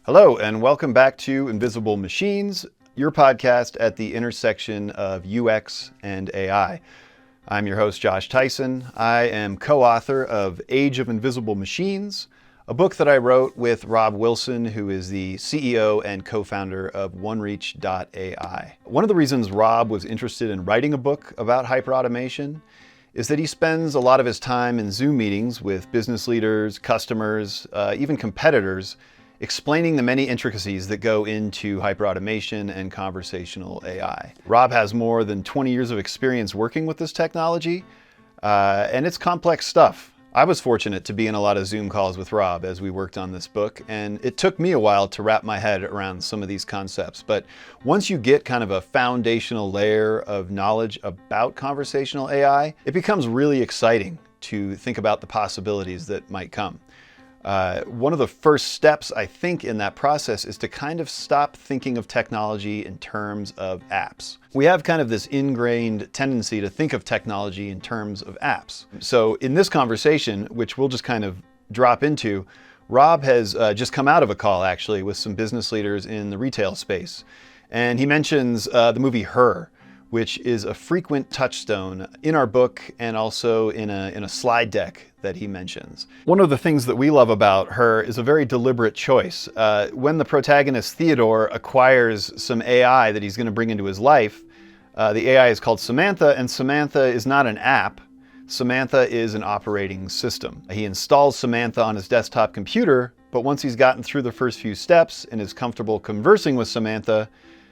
Hello, and welcome back to Invisible Machines, your podcast at the intersection of UX and AI. I'm your host, Josh Tyson. I am co-author of Age of Invisible Machines, a book that I wrote with Robb Wilson, who is the CEO and co-founder of OneReach.ai. One of the reasons Robb was interested in writing a book about hyperautomation is that he spends a lot of his time in Zoom meetings with business leaders, customers, even competitors, explaining the many intricacies that go into hyperautomation and conversational AI. Robb has more than 20 years of experience working with this technology, and it's complex stuff. I was fortunate to be in a lot of Zoom calls with Robb as we worked on this book, and it took me a while to wrap my head around some of these concepts. But once you get kind of a foundational layer of knowledge about conversational AI, it becomes really exciting to think about the possibilities that might come. One of the first steps, I think, in that process is to kind of stop thinking of technology in terms of apps. We have kind of this ingrained tendency to think of technology in terms of apps. So in this conversation, which we'll just kind of drop into, Robb has just come out of a call actually with some business leaders in the retail space. And he mentions the movie Her, which is a frequent touchstone in our book and also in a slide deck that he mentions. One of the things that we love about Her is a very deliberate choice. When the protagonist Theodore acquires some AI that he's going to bring into his life, the AI is called Samantha, and Samantha is not an app. Samantha is an operating system. He installs Samantha on his desktop computer, but once he's gotten through the first few steps and is comfortable conversing with Samantha,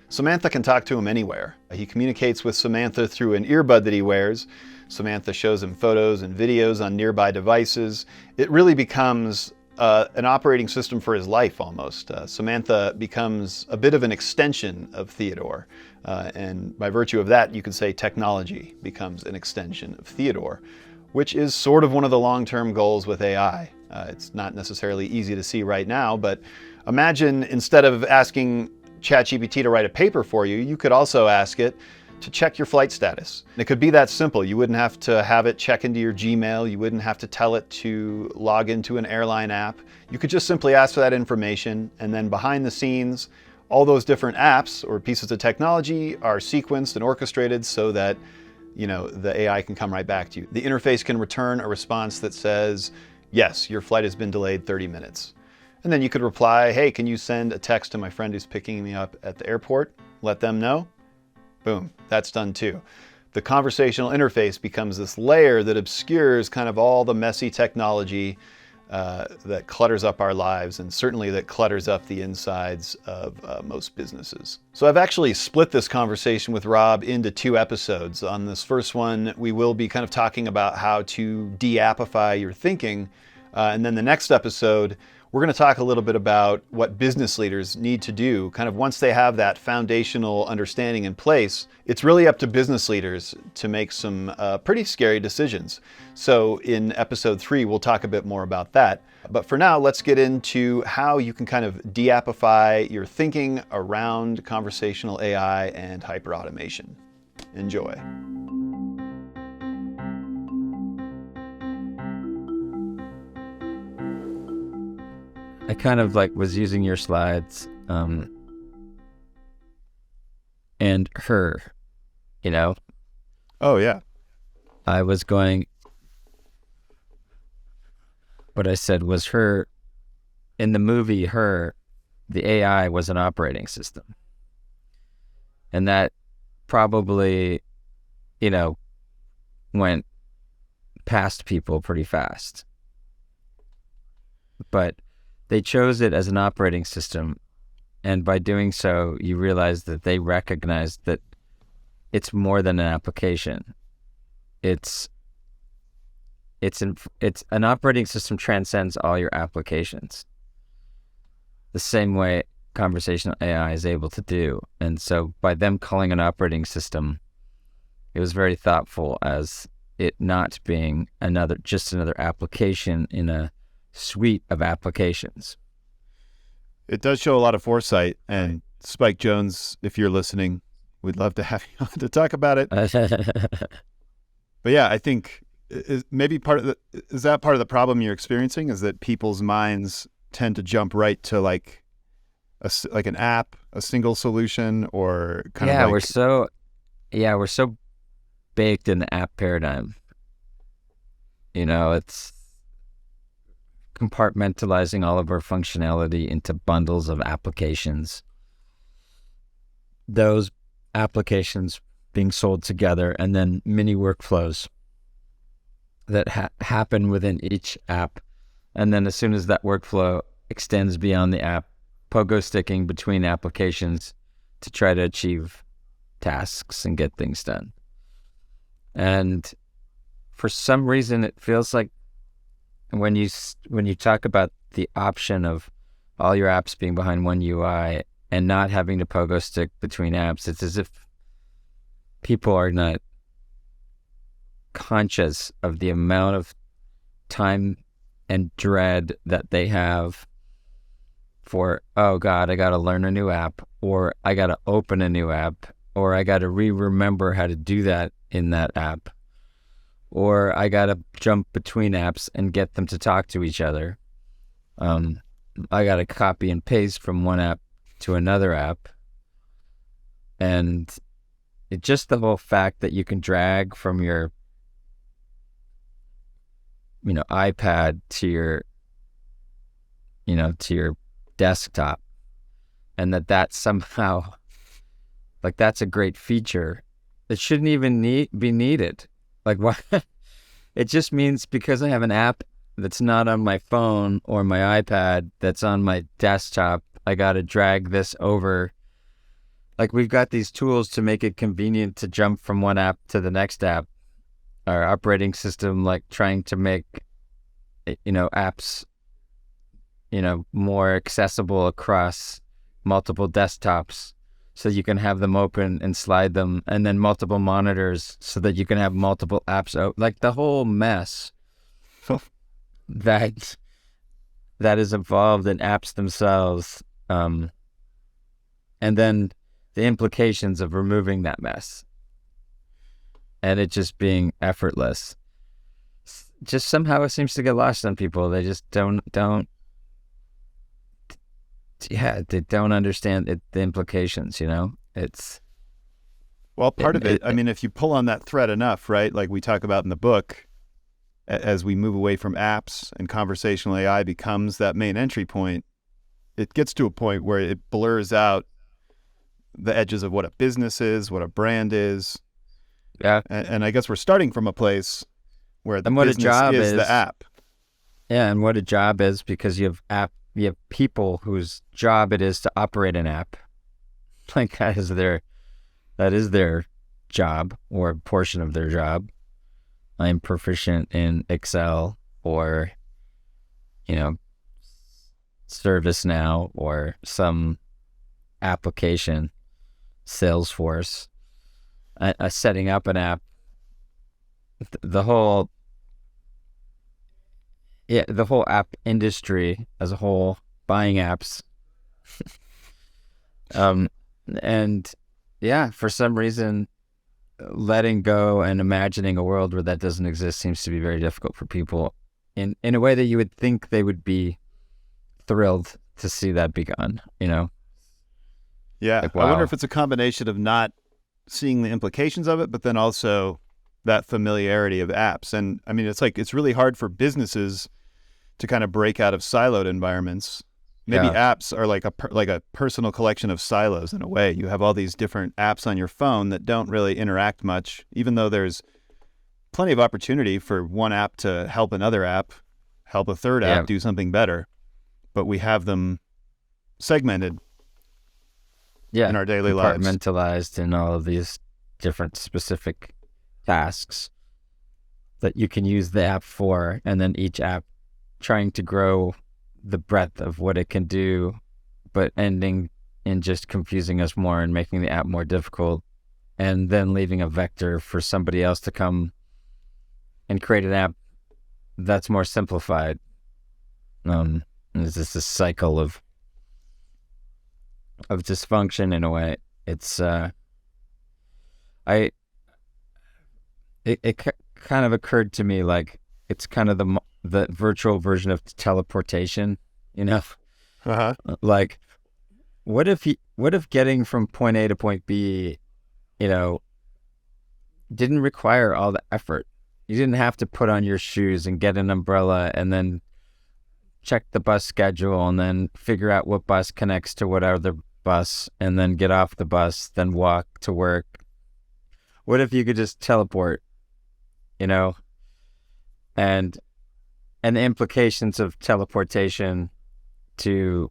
Samantha can talk to him anywhere. He communicates with Samantha through an earbud that he wears. Samantha shows him photos and videos on nearby devices. It really becomes an operating system for his life almost. Samantha becomes a bit of an extension of Theodore. And by virtue of that, you could say technology becomes an extension of Theodore, which is sort of one of the long-term goals with AI. It's not necessarily easy to see right now, but imagine instead of asking ChatGPT to write a paper for you, you could also ask it to check your flight status. It could be that simple. You wouldn't have to have it check into your Gmail. You wouldn't have to tell it to log into an airline app. You could just simply ask for that information, and then behind the scenes, all those different apps or pieces of technology are sequenced and orchestrated so that the AI can come right back to you. The interface can return a response that says, yes, your flight has been delayed 30 minutes. And then you could reply, hey, can you send a text to my friend who's picking me up at the airport? Let them know. Boom, that's done too. The conversational interface becomes this layer that obscures kind of all the messy technology that clutters up our lives, and certainly that clutters up the insides of most businesses. So I've actually split this conversation with Robb into 2 episodes. On this first one, we will be kind of talking about how to de-appify your thinking. And then the next episode, we're going to talk a little bit about what business leaders need to do kind of once they have that foundational understanding in place. It's really up to business leaders to make some pretty scary decisions. So in episode 3, we'll talk a bit more about that. But for now, let's get into how you can kind of de-appify your thinking around conversational AI and hyperautomation. Enjoy. I kind of was using your slides, and Her, Oh, yeah. I was going, what I said was Her, in the movie Her, the AI was an operating system. And that probably, went past people pretty fast. But they chose it as an operating system, and by doing so, you realize that they recognized that it's more than an application. It's an operating system transcends all your applications, the same way conversational AI is able to do. And so by them calling an operating system, it was very thoughtful as it not being just another application in a suite of applications. It does show a lot of foresight, and Spike Jones, if you're listening, we'd love to have you on to talk about it. But yeah, I think is that part of the problem you're experiencing, is that people's minds tend to jump right to like an app, a single solution, or kind of Yeah, like we're so baked in the app paradigm. It's compartmentalizing all of our functionality into bundles of applications. Those applications being sold together, and then mini workflows that happen within each app. And then as soon as that workflow extends beyond the app, pogo sticking between applications to try to achieve tasks and get things done. And for some reason, it feels like when you talk about the option of all your apps being behind one UI and not having to pogo stick between apps, it's as if people are not conscious of the amount of time and dread that they have for, oh God, I got to learn a new app, or I got to open a new app, or I got to remember how to do that in that app, or I got to jump between apps and get them to talk to each other. I got to copy and paste from one app to another app. And it's just the whole fact that you can drag from your iPad to your desktop, and that somehow, like, that's a great feature. It shouldn't even be needed. Like, why? It just means because I have an app that's not on my phone or my iPad that's on my desktop, I got to drag this over. Like, we've got these tools to make it convenient to jump from one app to the next app. Our operating system, like, trying to make, apps, more accessible across multiple desktops so you can have them open and slide them, and then multiple monitors so that you can have multiple apps out. Like, the whole mess that is involved in apps themselves, and then the implications of removing that mess and it just being effortless. Just somehow it seems to get lost on people. They just don't they don't understand the implications, It's well, part of it, I mean, if you pull on that thread enough, right? Like we talk about in the book, as we move away from apps and conversational AI becomes that main entry point, it gets to a point where it blurs out the edges of what a business is, what a brand is. Yeah. And I guess we're starting from a place where the what business is the app. Yeah, and what a job is, because you have people whose job it is to operate an app. Like, that is their job, or a portion of their job. I'm proficient in Excel, or ServiceNow, or some application, Salesforce. Setting up an app, the whole app industry as a whole, buying apps, and for some reason, letting go and imagining a world where that doesn't exist seems to be very difficult for people, in a way that you would think they would be thrilled to see that be gone. Yeah, like, wow. I wonder if it's a combination of not seeing the implications of it, but then also that familiarity of apps. And I mean, it's really hard for businesses to kind of break out of siloed environments. Maybe apps are like a personal collection of silos in a way. You have all these different apps on your phone that don't really interact much, even though there's plenty of opportunity for one app to help another app, help a third app do something better. But we have them segmented in our daily lives. Compartmentalized in all of these different specific tasks that you can use the app for, and then each app trying to grow the breadth of what it can do, but ending in just confusing us more and making the app more difficult, and then leaving a vector for somebody else to come and create an app that's more simplified. And it's just a cycle of dysfunction in a way. It's it kind of occurred to me like it's kind of the virtual version of teleportation, Uh-huh. like what if getting from point A to point B, you know, didn't require all the effort? You didn't have to put on your shoes and get an umbrella and then check the bus schedule and then figure out what bus connects to what other bus and then get off the bus, then walk to work. What if you could just teleport, you know, and the implications of teleportation to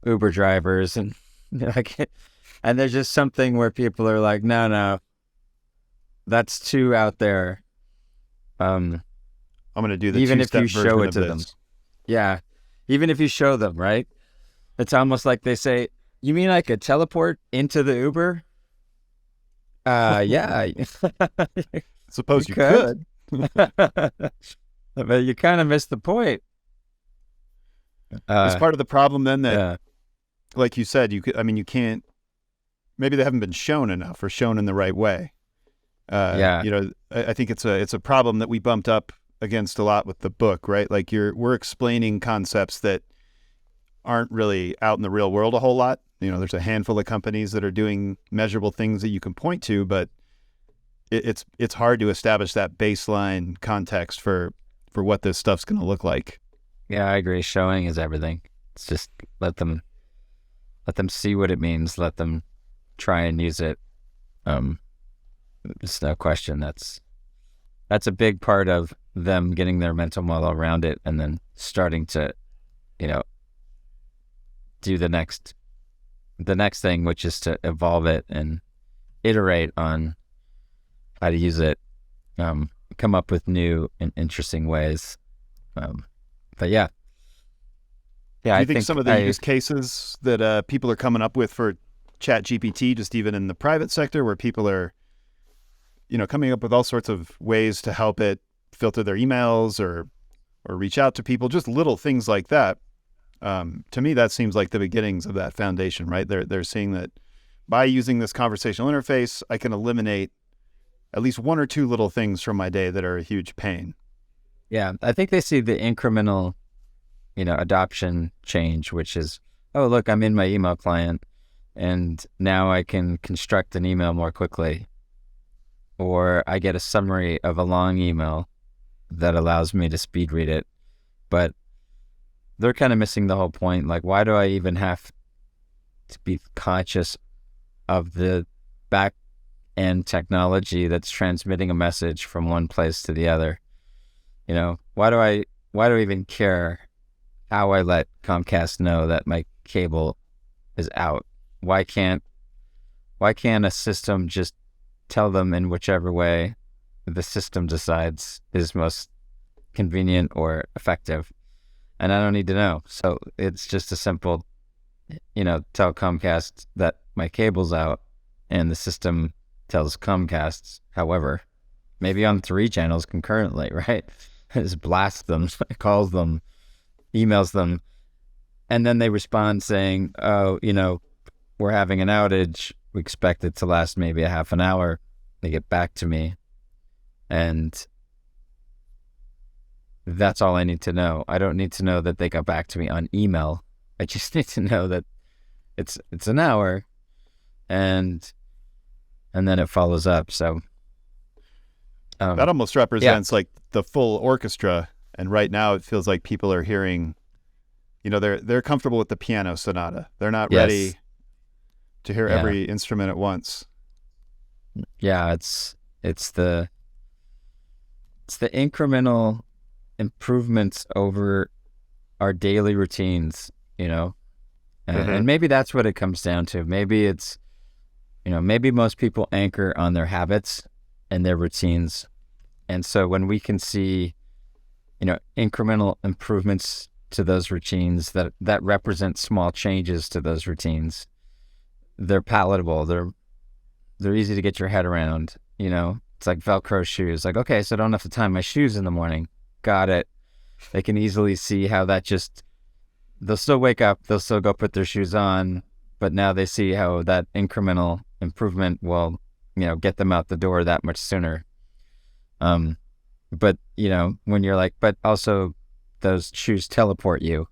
Uber drivers and like, and there's just something where people are like, no, that's too out there. I'm going to do the Even if you two-step show version it of to them. this. Yeah. Even if you show them, right? It's almost like they say, you mean I could teleport into the Uber? Yeah. Suppose you could. But you kind of missed the point. It's part of the problem then that, Yeah. like you said, you can't, maybe they haven't been shown enough or shown in the right way. Yeah. I think it's a problem that we bumped up against a lot with the book, right? Like we're explaining concepts that aren't really out in the real world a whole lot. There's a handful of companies that are doing measurable things that you can point to, but it's hard to establish that baseline context for what this stuff's going to look like. Yeah, I agree. Showing is everything. It's just let them see what it means. Let them try and use it. There's no question that's a big part of them getting their mental model around it and then starting to, do the next thing, which is to evolve it and iterate on how to use it, come up with new and interesting ways. But yeah. Yeah, Do you think some of the use cases that people are coming up with for ChatGPT, just even in the private sector, where people are, coming up with all sorts of ways to help it filter their emails or reach out to people, just little things like that. To me, that seems like the beginnings of that foundation, right? They're seeing that by using this conversational interface, I can eliminate at least one or two little things from my day that are a huge pain. Yeah, I think they see the incremental, adoption change, which is, oh, look, I'm in my email client and now I can construct an email more quickly. Or I get a summary of a long email that allows me to speed read it. But they're kind of missing the whole point. Like, why do I even have to be conscious of the back end technology that's transmitting a message from one place to the other? Why do I even care how I let Comcast know that my cable is out? Why can't a system just tell them in whichever way the system decides is most convenient or effective? And I don't need to know. So it's just a simple, tell Comcast that my cable's out, and the system tells Comcast, however, maybe on 3 channels concurrently, right? Just blasts them, calls them, emails them, and then they respond saying, oh, we're having an outage. We expect it to last maybe a half an hour. They get back to me, and that's all I need to know. I don't need to know that they got back to me on email. I just need to know that it's an hour, and then it follows up. So that almost represents like the full orchestra. And right now it feels like people are hearing, they're comfortable with the piano sonata. They're not ready to hear every instrument at once. Yeah, it's the incremental improvements over our daily routines, and maybe that's what it comes down to. Maybe it's, maybe most people anchor on their habits and their routines. And so when we can see, incremental improvements to those routines that represent small changes to those routines, they're palatable. They're easy to get your head around. It's like Velcro shoes. Like, okay, so I don't have to tie my shoes in the morning. Got it. They can easily see how that they'll still wake up, they'll still go put their shoes on, but now they see how that incremental improvement will, get them out the door that much sooner. But, when you're like, but also those shoes teleport you,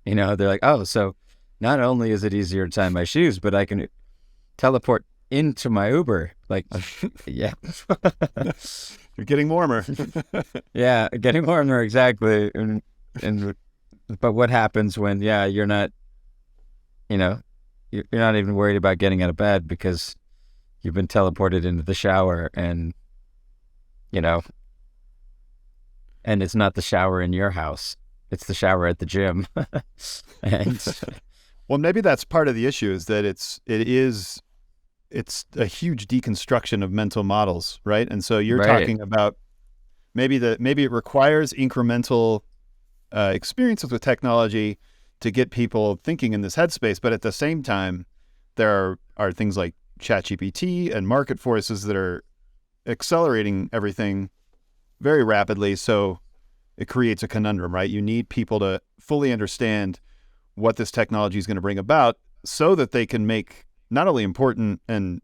they're like, oh, so not only is it easier to tie my shoes, but I can teleport into my Uber. Like, yeah. You're getting warmer. Yeah, getting warmer, exactly. And but what happens when, you're not, you're not even worried about getting out of bed because you've been teleported into the shower and, you know, and it's not the shower in your house. It's the shower at the gym. And Well, maybe that's part of the issue is that it's a huge deconstruction of mental models, right? And so you're right. talking about maybe it requires incremental experiences with technology to get people thinking in this headspace, but at the same time, there are things like ChatGPT and market forces that are accelerating everything very rapidly. So it creates a conundrum, right? You need people to fully understand what this technology is going to bring about so that they can make not only important and,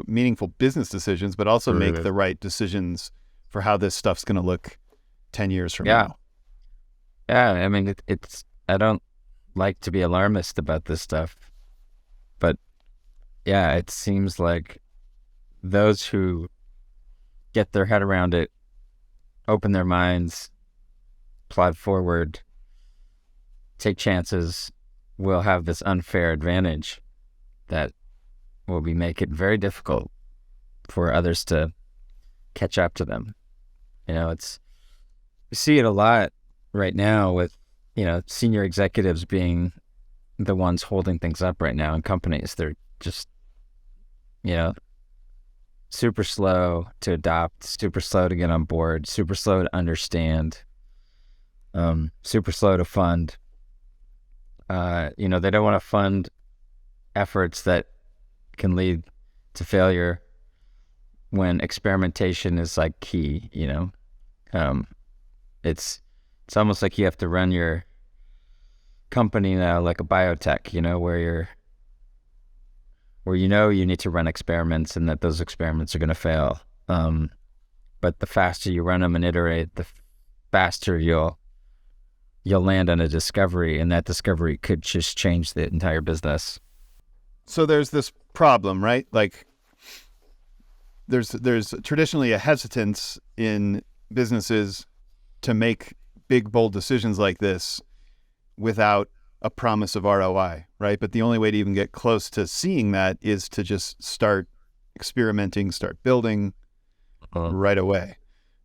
meaningful business decisions, but also make the right decisions for how this stuff's going to look 10 years from Yeah. now. Yeah. I mean, I don't like to be alarmist about this stuff, but yeah, it seems like those who get their head around it, open their minds, plod forward, take chances, will have this unfair advantage that will make it very difficult for others to catch up to them. You see it a lot right now with, senior executives being the ones holding things up right now in companies. They're just, super slow to adopt, super slow to get on board, super slow to understand, super slow to fund. They don't want to fund efforts that can lead to failure when experimentation is like key. It's almost like you have to run your company now like a biotech, where you need to run experiments and that those experiments are going to fail. But the faster you run them and iterate, the faster you'll land on a discovery, and that discovery could just change the entire business. So there's this problem, right? Like there's traditionally a hesitance in businesses to make big, bold decisions like this without a promise of ROI, right? But the only way to even get close to seeing that is to just start experimenting, start building right away.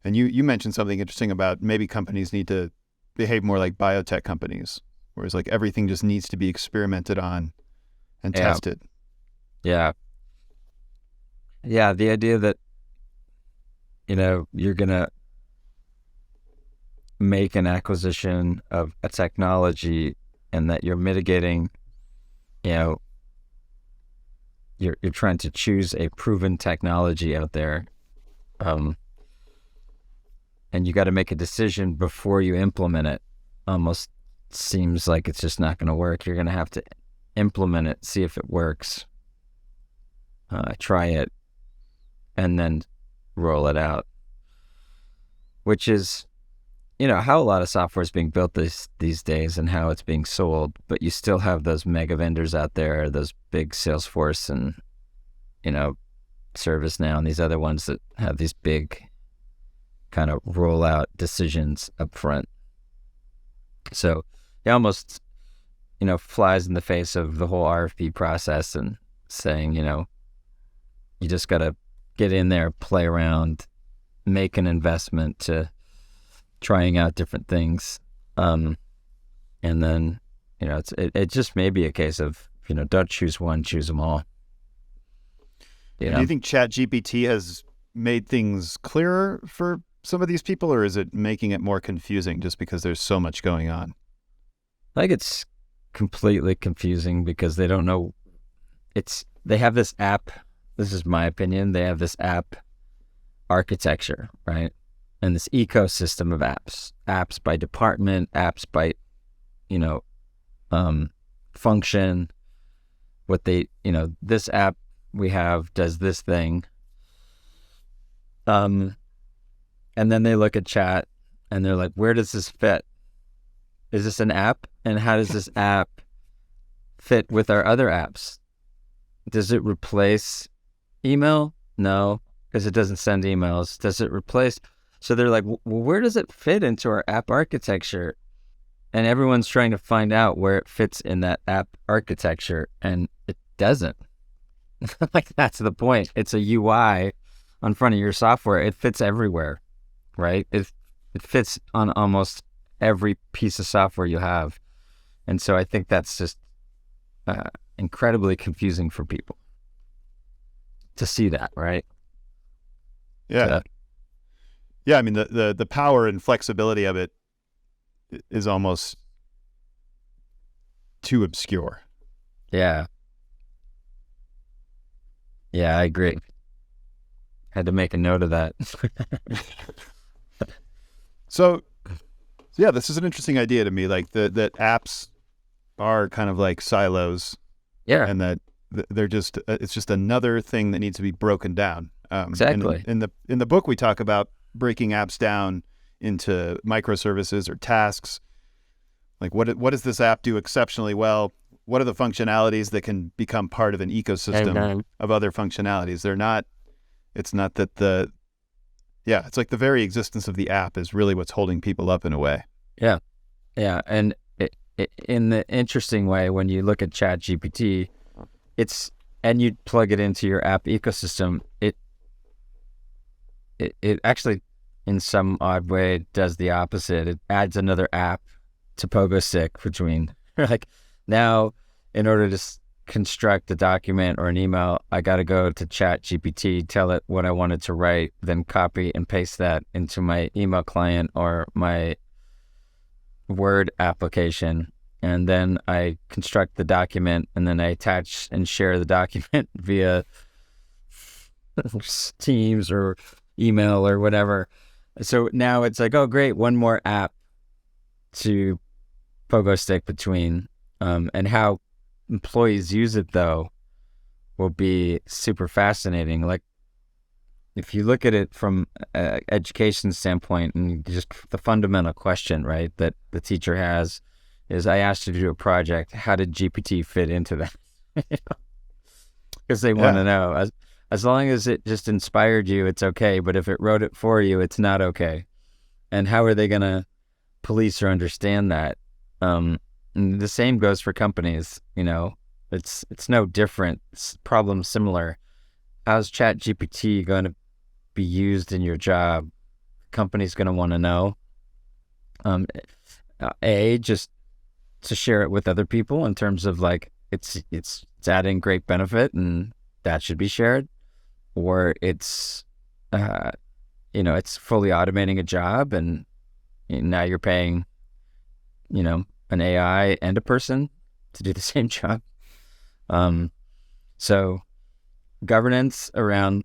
And you mentioned something interesting about maybe companies need to behave more like biotech companies, whereas like everything just needs to be experimented on and tested. Yeah. Yeah, the idea that, you're going to make an acquisition of a technology and that you're mitigating, you're trying to choose a proven technology out there. And you got to make a decision before you implement it. Almost seems like it's just not going to work. You're going to have to implement it, see if it works, try it, and then roll it out, which is, how a lot of software is being built these days and how it's being sold. But you still have those mega vendors out there, those big Salesforce and, ServiceNow and these other ones that have these big kind of rollout decisions up front. So it almost, flies in the face of the whole RFP process and saying, you just got to get in there, play around, make an investment to trying out different things. And then, it just may be a case of, don't choose one, choose them all. Do you think ChatGPT has made things clearer for some of these people, or is it making it more confusing just because there's so much going on? I think it's completely confusing because they don't know. They have this app. This is my opinion. They have this app architecture, right? And this ecosystem of apps by department, apps by, function, what they, this app we have does this thing. And then they look at chat and they're like, where does this fit? Is this an app? And how does this app fit with our other apps? Does it replace email? No, because it doesn't send emails. Does it replace? So they're like, well, where does it fit into our app architecture? And everyone's trying to find out where it fits in that app architecture, and it doesn't. Like, that's the point. It's a UI on front of your software. It fits everywhere, right? It fits on almost every piece of software you have. And so I think that's just incredibly confusing for people to see that, right? Yeah. Yeah, I mean, the power and flexibility of it is almost too obscure. Yeah. Yeah, I agree. Had to make a note of that. So yeah, this is an interesting idea to me, like that apps are kind of like silos. Yeah. And that they're just, it's just another thing that needs to be broken down. Exactly. In the book, we talk about breaking apps down into microservices or tasks. Like what does this app do exceptionally well? What are the functionalities that can become part of an ecosystem of other functionalities? It's not that it's like the very existence of the app is really what's holding people up in a way. Yeah. Yeah. And in the interesting way, when you look at ChatGPT, and you plug it into your app ecosystem, it actually, in some odd way, does the opposite. It adds another app to pogo stick between. Like, now, in order to construct a document or an email, I got to go to ChatGPT, tell it what I wanted to write, then copy and paste that into my email client or my Word application. And then I construct the document, and then I attach and share the document via Teams or email or whatever. So now it's like, oh, great, one more app to pogo stick between. And how employees use it, though, will be super fascinating. Like, if you look at it from an education standpoint, and just the fundamental question, right, that the teacher has is, I asked you to do a project. How did GPT fit into that? Because they want to know. As long as it just inspired you, it's okay. But if it wrote it for you, it's not okay. And how are they going to police or understand that? And the same goes for companies. It's no different. It's problem similar. How's ChatGPT going to be used in your job? Company's going to want to know. Just to share it with other people in terms of, like, it's adding great benefit and that should be shared, or it's it's fully automating a job, and now you're paying an AI and a person to do the same job. So governance around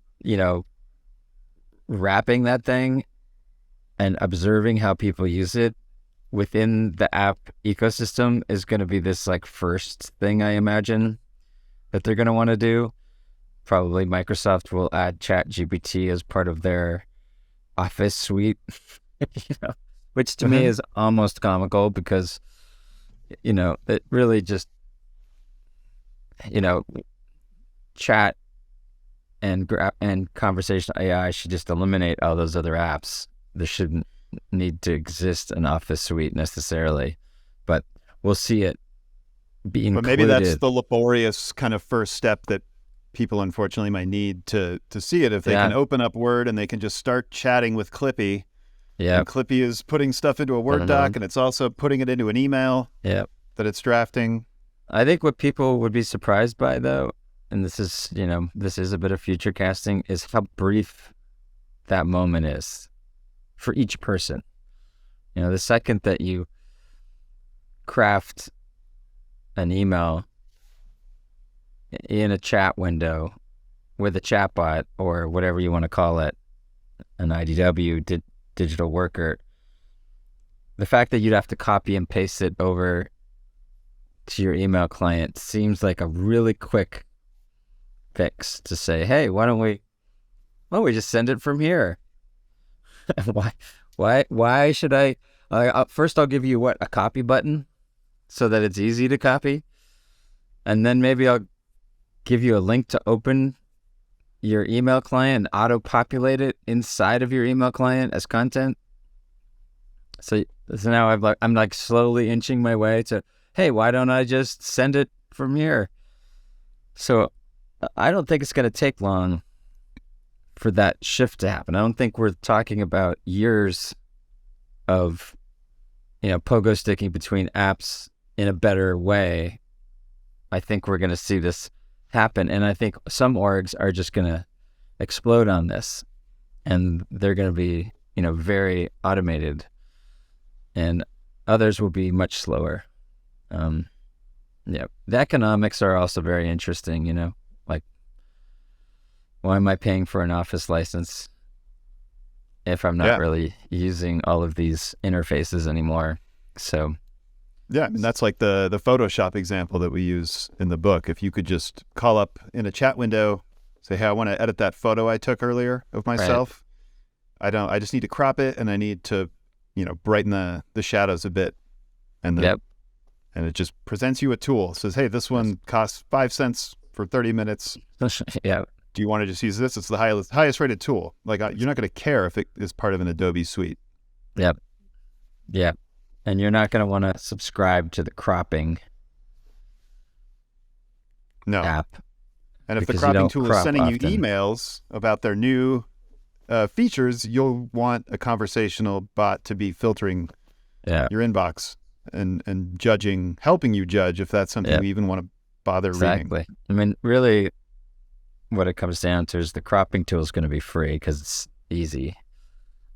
wrapping that thing and observing how people use it within the app ecosystem is going to be this, like, first thing I imagine that they're going to want to do. Probably Microsoft will add ChatGPT as part of their Office suite, which to me is almost comical, because it really just chat and conversational AI should just eliminate all those other apps. There shouldn't need to exist an Office suite necessarily, but we'll see it be included. But maybe that's the laborious kind of first step that people unfortunately might need to see it. If they can open up Word and they can just start chatting with Clippy, and Clippy is putting stuff into a Word doc, and it's also putting it into an email that it's drafting. I think what people would be surprised by, though, and this is a bit of future casting, is how brief that moment is for each person. The second that you craft an email in a chat window with a chatbot, or whatever you want to call it, an IDW, digital worker, the fact that you'd have to copy and paste it over to your email client seems like a really quick fix to say, hey, why don't we just send it from here? Why should I? First, I'll give you a copy button so that it's easy to copy. And then maybe I'll give you a link to open your email client and auto-populate it inside of your email client as content. So now I'm like slowly inching my way to, hey, why don't I just send it from here? So I don't think it's going to take long for that shift to happen. I don't think we're talking about years of, pogo sticking between apps in a better way. I think we're going to see this happen. And I think some orgs are just going to explode on this, and they're going to be, very automated, and others will be much slower. The economics are also very interesting, like, why am I paying for an Office license if I'm not really using all of these interfaces anymore? So yeah, I mean, that's like the Photoshop example that we use in the book. If you could just call up in a chat window, say, hey, I want to edit that photo I took earlier of myself. Right. I just need to crop it, and I need to, brighten the shadows a bit. And and it just presents you a tool. It says, hey, this one costs 5 cents for 30 minutes. Yeah. Do you want to just use this? It's the highest rated tool. Like, you're not going to care if it is part of an Adobe suite. Yep. Yeah. And you're not going to want to subscribe to the cropping app. And if the cropping tool is sending you emails about their new features, you'll want a conversational bot to be filtering your inbox and helping you judge if that's something you even want to bother reading. Exactly. I mean, really, what it comes down to is the cropping tool is going to be free because it's easy.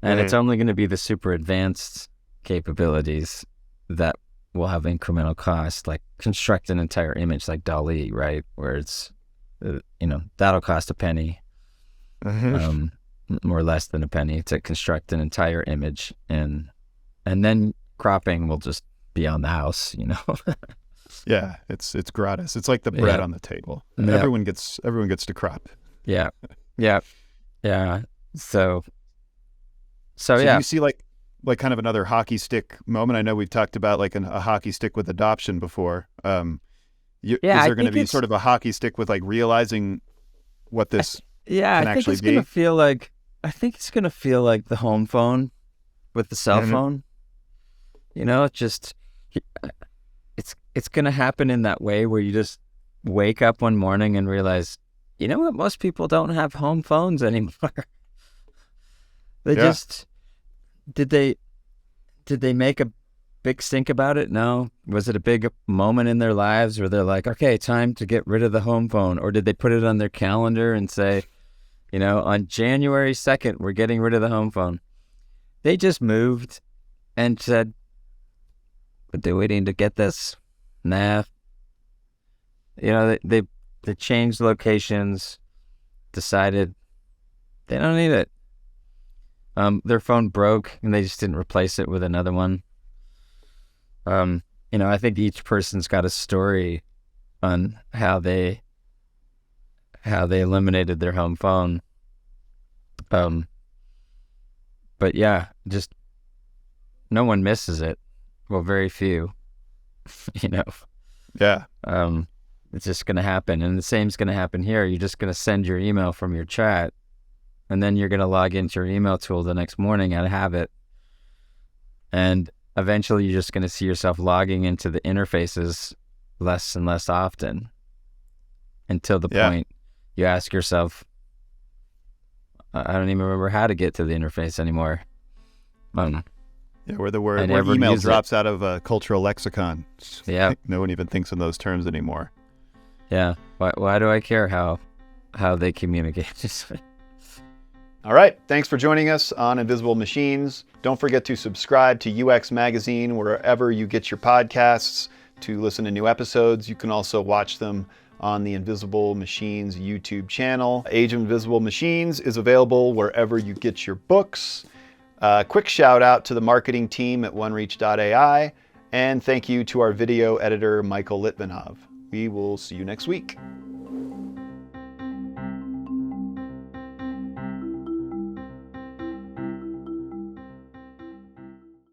And it's only going to be the super advanced capabilities that will have incremental cost, like construct an entire image like DALL-E, right? Where it's, that'll cost a penny, more or less than a penny to construct an entire image. And then cropping will just be on the house, Yeah, it's gratis. It's like the bread on the table. Everyone gets to crop. Yeah. So you see like kind of another hockey stick moment. I know we've talked about like a hockey stick with adoption before. Is there going to be sort of a hockey stick with like realizing what this can actually be? I think it's going to feel like the home phone with the cell phone. It's going to happen in that way where you just wake up one morning and realize, you know what? Most people don't have home phones anymore. Did they make a big stink about it? No. Was it a big moment in their lives where they're like, okay, time to get rid of the home phone? Or did they put it on their calendar and say, on January 2nd, we're getting rid of the home phone? They just moved and said, but they're waiting to get this. Nah. They changed locations, decided they don't need it. Their phone broke and they just didn't replace it with another one. I think each person's got a story on how they eliminated their home phone. But yeah, just no one misses it. Well, very few, Yeah. It's just going to happen. And the same's going to happen here. You're just going to send your email from your chat, and then you're going to log into your email tool the next morning out of habit. And eventually you're just going to see yourself logging into the interfaces less and less often until the point you ask yourself, I don't even remember how to get to the interface anymore. Where the word email drops out of a cultural lexicon. Yeah. No one even thinks in those terms anymore. Yeah. Why do I care how they communicate? All right. Thanks for joining us on Invisible Machines. Don't forget to subscribe to UX Magazine wherever you get your podcasts to listen to new episodes. You can also watch them on the Invisible Machines YouTube channel. Age of Invisible Machines is available wherever you get your books. Quick shout out to the marketing team at onereach.ai, and thank you to our video editor, Michael Litvinov. We will see you next week.